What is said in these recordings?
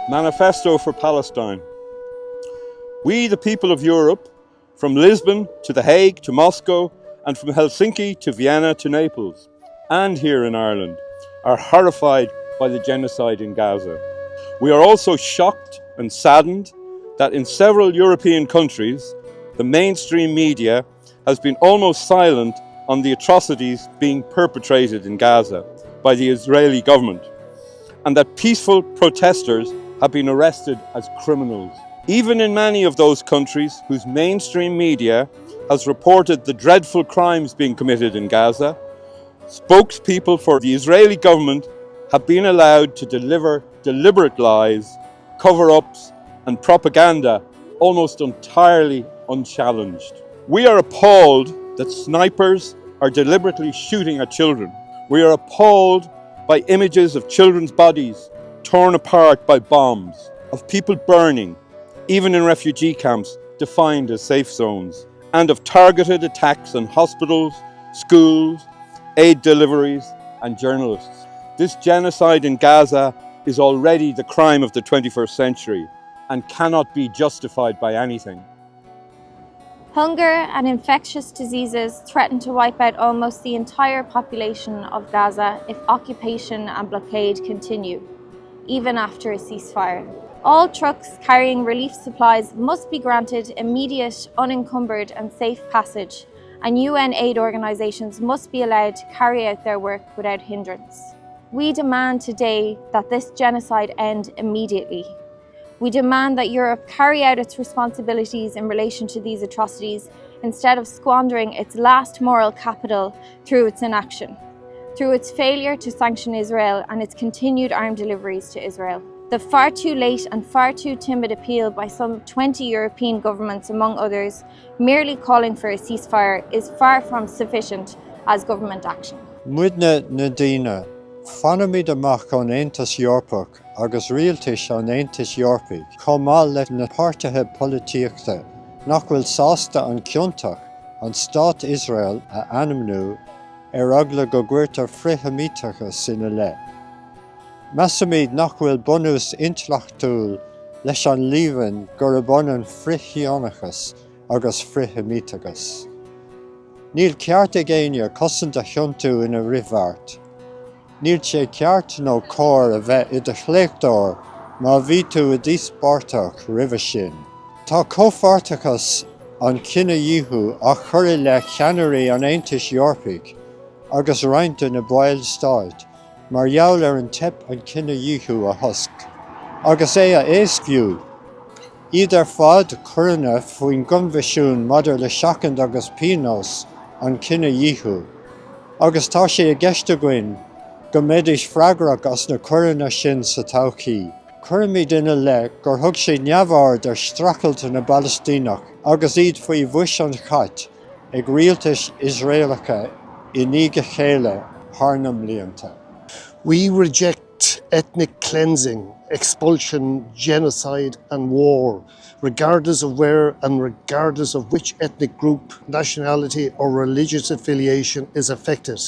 Manifesto for Palestine. We, the people of Europe, from Lisbon to The Hague to Moscow, and from Helsinki to Vienna to Naples, and here in Ireland, are horrified by the genocide in Gaza. We are also shocked and saddened that in several European countries, the mainstream media has been almost silent on the atrocities being perpetrated in Gaza by the Israeli government, and that peaceful protesters have been arrested as criminals. Even in many of those countries whose mainstream media has reported the dreadful crimes being committed in Gaza, spokespeople for the Israeli government have been allowed to deliver deliberate lies, cover-ups and propaganda almost entirely unchallenged. We are appalled that snipers are deliberately shooting at children. We are appalled by images of children's bodies torn apart by bombs, of people burning, even in refugee camps defined as safe zones, and of targeted attacks on hospitals, schools, aid deliveries, and journalists. This genocide in Gaza is already the crime of the 21st century and cannot be justified by anything. Hunger and infectious diseases threaten to wipe out almost the entire population of Gaza if occupation and blockade continue, even after a ceasefire. All trucks carrying relief supplies must be granted immediate, unencumbered and safe passage, and UN aid organisations must be allowed to carry out their work without hindrance. We demand today that this genocide end immediately. We demand that Europe carry out its responsibilities in relation to these atrocities instead of squandering its last moral capital through its inaction, through its failure to sanction Israel and its continued armed deliveries to Israel. The far too late and far too timid appeal by some 20 European governments, among others, merely calling for a ceasefire is far from sufficient as government action. Muidne Nadina, fanamid amach an Aontas Eorpach agus rialtais an Aontas Eorpaig, comal le na páirtithe políteachta, nach bhfuil sásta an ciontach an Stát Israel a animnú agla go gcuirtear frithimítachas ina le. Measamid nach bhfuil bunús intleachtúil leis an líbhain gur bunan frithionachas agus frithimítachas. Níl ceart ag aine cosanta tiontú ina rihbhart. Níl sé ceart nó cór a bheith i de chléicteoir má bhí tú a díospartach ribhe sin. Tá comhpháirteachas an cinenne dhiúthú a chuir le cheannairí an Aontas Eorpaig agus roinnte na Báil Stáit, mar gheall ar an tip an cinenne dhiúthú a thusk. Agus é a éascbhú, iad ar fad cuireanna faoin gcumbhisiún maidir le seachand agus pianos an cinenne dhiúthú. Agus tá sé a gceiste againn go méidir freagrach as na cuireanna sin sa todhchaí. Cuireann duine le gur thug sé neamhord ar strachalta na Balastínach agus iad faoi bhuis an chait ag rialtais Israelacha I níoga chéile tharnam líonta. We reject ethnic cleansing, expulsion, genocide and war, regardless of where and regardless of which ethnic group, nationality or religious affiliation is affected.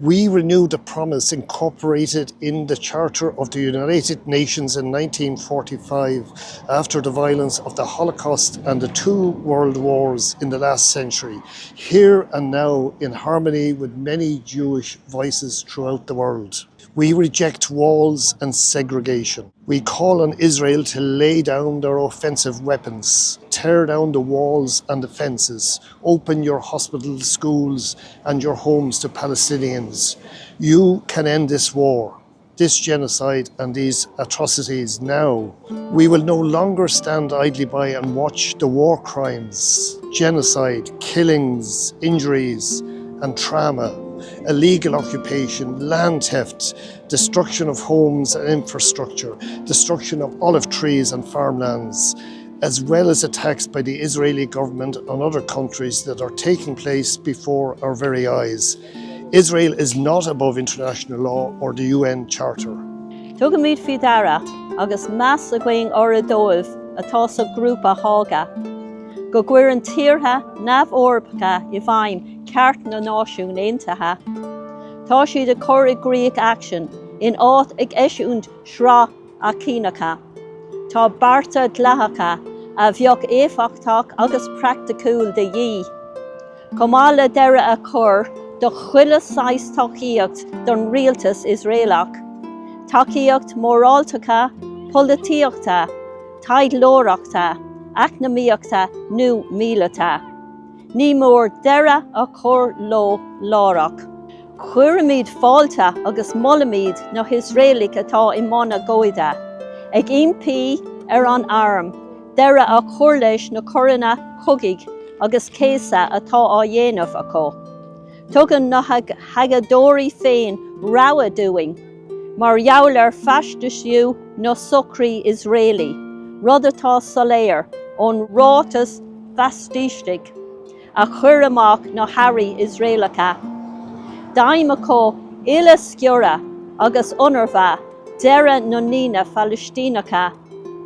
We renew the promise incorporated in the Charter of the United Nations in 1945 after the violence of the Holocaust and the 2 world wars in the last century, here and now in harmony with many Jewish voices throughout the world. We reject walls and segregation. We call on Israel to lay down their offensive weapons, tear down the walls and the fences, open your hospitals, schools and your homes to Palestinians. You can end this war, this genocide and these atrocities now. We will no longer stand idly by and watch the war crimes, genocide, killings, injuries and trauma, illegal occupation, land theft, destruction of homes and infrastructure, destruction of olive trees and farmlands, as well as attacks by the Israeli government on other countries that are taking place before our very eyes. Israel is not above international law or the UN Charter. Tugamid fidara agus mass a going oradóibh atá sa grúpa hága. Go gcuir an tíortha neamh-orpacha I bhain ceart na náisiún aontaithe. Tá siad a chur i gcríoch action in áit ag eisiúint shrá a cínacha. Tá barta dlachacha a bheoh éfachtach agus practicúil de dhí. Comála deire a chur do chuile sais tacaíocht don rialtas Israelach. Tacaíocht móráltacha, polítíochta, taidlóireachta, eacnamaíochta nó míleata. Ní mór deire a chur lo lárach. Chuirimid fáilte agus molamid na Israelic atá i mána góide. Ag impí an arm, deire a chur leis na coranna chugaigh agus céasa atá á dhéanamh acu. Tugann na hagadóirí féin rawa doing, mar jouler fastisú no socrí Israeli, rud atá soléir ón rátas fastistig, a chur amach na Harry Israelacha. Daim acu ile sciora agus unarva deire no nína Palestinacha,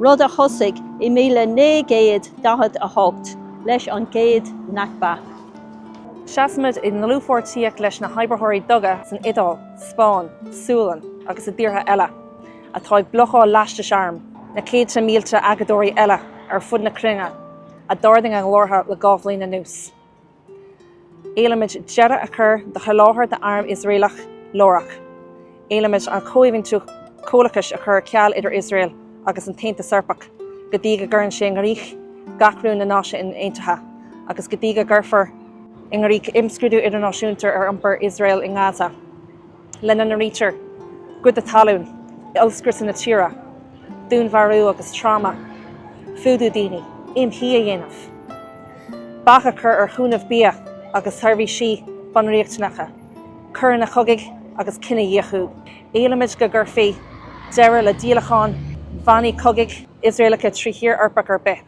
rud a chosig I 1948 leis an géad Nakba. Seasamid in na lúfórtííoch leis na haibrithirí doga san Idal, Spáin, Súlan agus a dtíortha eile, atá ag blochá leistis arm na 100 mílte agadóirí eile ar fud na cringe a dáirdaing an glórtha le gábhlín na nús. Éilimid deire a chur de choláthar de arm Israelach lórach. Éilimid an cóimhinn tú cólachas a chur ceall idir Israel agus an taonnta Serpach, go dtí go gcuireann sé an ghríoch gachrún na náise in Aontaithe, agus go dtí go gcuirfear in ghríoch imscrúdú idirnáisiúnta ar iompar Israel in Gaza. Lena na rítear, gcuid a talún, ulscris na tíre, dúnmharú agus trauma, fúdú daoine, imhí a dhéanamh. Bach a chur ar chúnamh bia agus tharbhí sí banríochtanacha, chur na chugaigh agus cinenne dhéachú. Éilimid go gurfaí deire le díolacháin bhainní chugaigh Israelacha tríthíor arpach ar bith.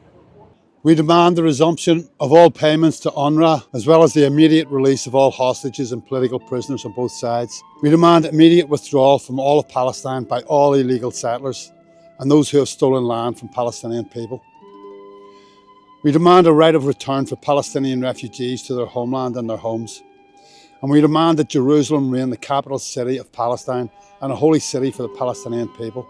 We demand the resumption of all payments to UNRWA, as well as the immediate release of all hostages and political prisoners on both sides. We demand immediate withdrawal from all of Palestine by all illegal settlers and those who have stolen land from Palestinian people. We demand a right of return for Palestinian refugees to their homeland and their homes. And we demand that Jerusalem remain the capital city of Palestine and a holy city for the Palestinian people.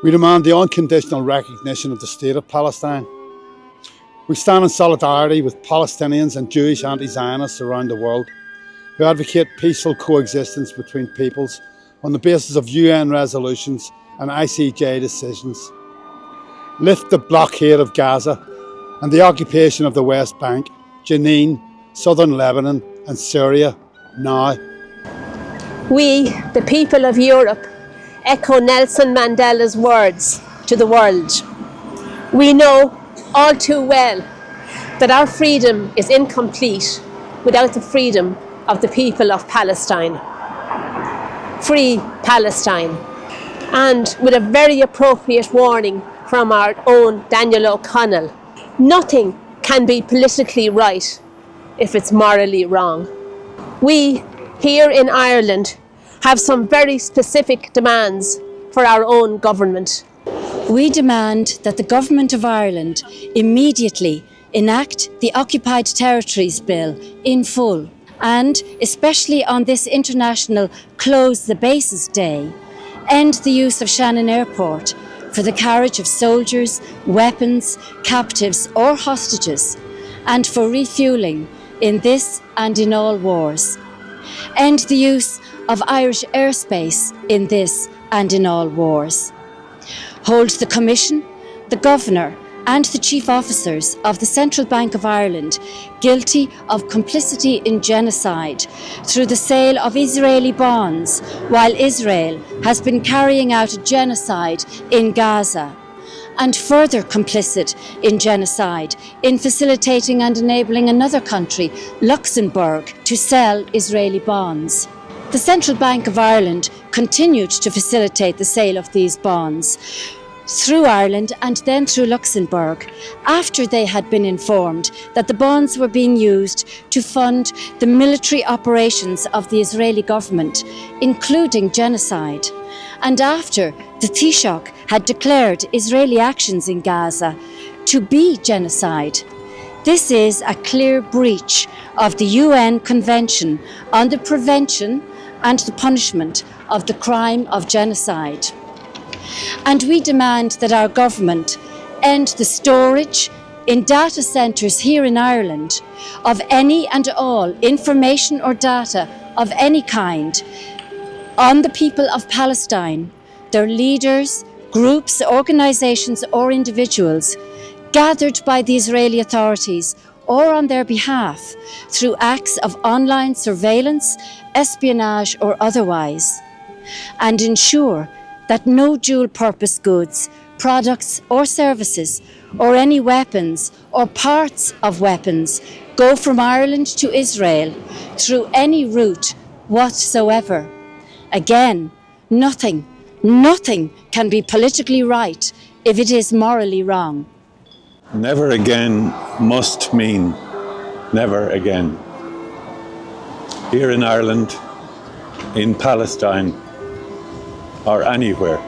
We demand the unconditional recognition of the State of Palestine. We stand in solidarity with Palestinians and Jewish anti-Zionists around the world who advocate peaceful coexistence between peoples on the basis of UN resolutions and ICJ decisions. Lift the blockade of Gaza and the occupation of the West Bank, Jenin, southern Lebanon and Syria now. We, the people of Europe, echo Nelson Mandela's words to the world. We know all too well that our freedom is incomplete without the freedom of the people of Palestine. Free Palestine. And with a very appropriate warning from our own Daniel O'Connell, nothing can be politically right if it's morally wrong. We, here in Ireland, have some very specific demands for our own government. We demand that the Government of Ireland immediately enact the Occupied Territories Bill in full, and, especially on this International Close the Bases Day, end the use of Shannon Airport for the carriage of soldiers, weapons, captives or hostages, and for refuelling in this and in all wars. End the use of Irish airspace in this and in all wars. Hold the Commission, the Governor and the Chief Officers of the Central Bank of Ireland guilty of complicity in genocide through the sale of Israeli bonds while Israel has been carrying out a genocide in Gaza, and further complicit in genocide in facilitating and enabling another country, Luxembourg, to sell Israeli bonds. The Central Bank of Ireland continued to facilitate the sale of these bonds through Ireland and then through Luxembourg after they had been informed that the bonds were being used to fund the military operations of the Israeli government, including genocide, and after the Taoiseach had declared Israeli actions in Gaza to be genocide. This is a clear breach of the UN Convention on the Prevention and the Punishment of the Crime of Genocide. And we demand that our government end the storage in data centres here in Ireland of any and all information or data of any kind on the people of Palestine, their leaders, groups, organisations or individuals gathered by the Israeli authorities or on their behalf through acts of online surveillance, espionage or otherwise, and ensure that no dual-purpose goods, products or services or any weapons or parts of weapons go from Ireland to Israel through any route whatsoever. Again, nothing can be politically right if it is morally wrong. Never again must mean never again. Here in Ireland, in Palestine, or anywhere.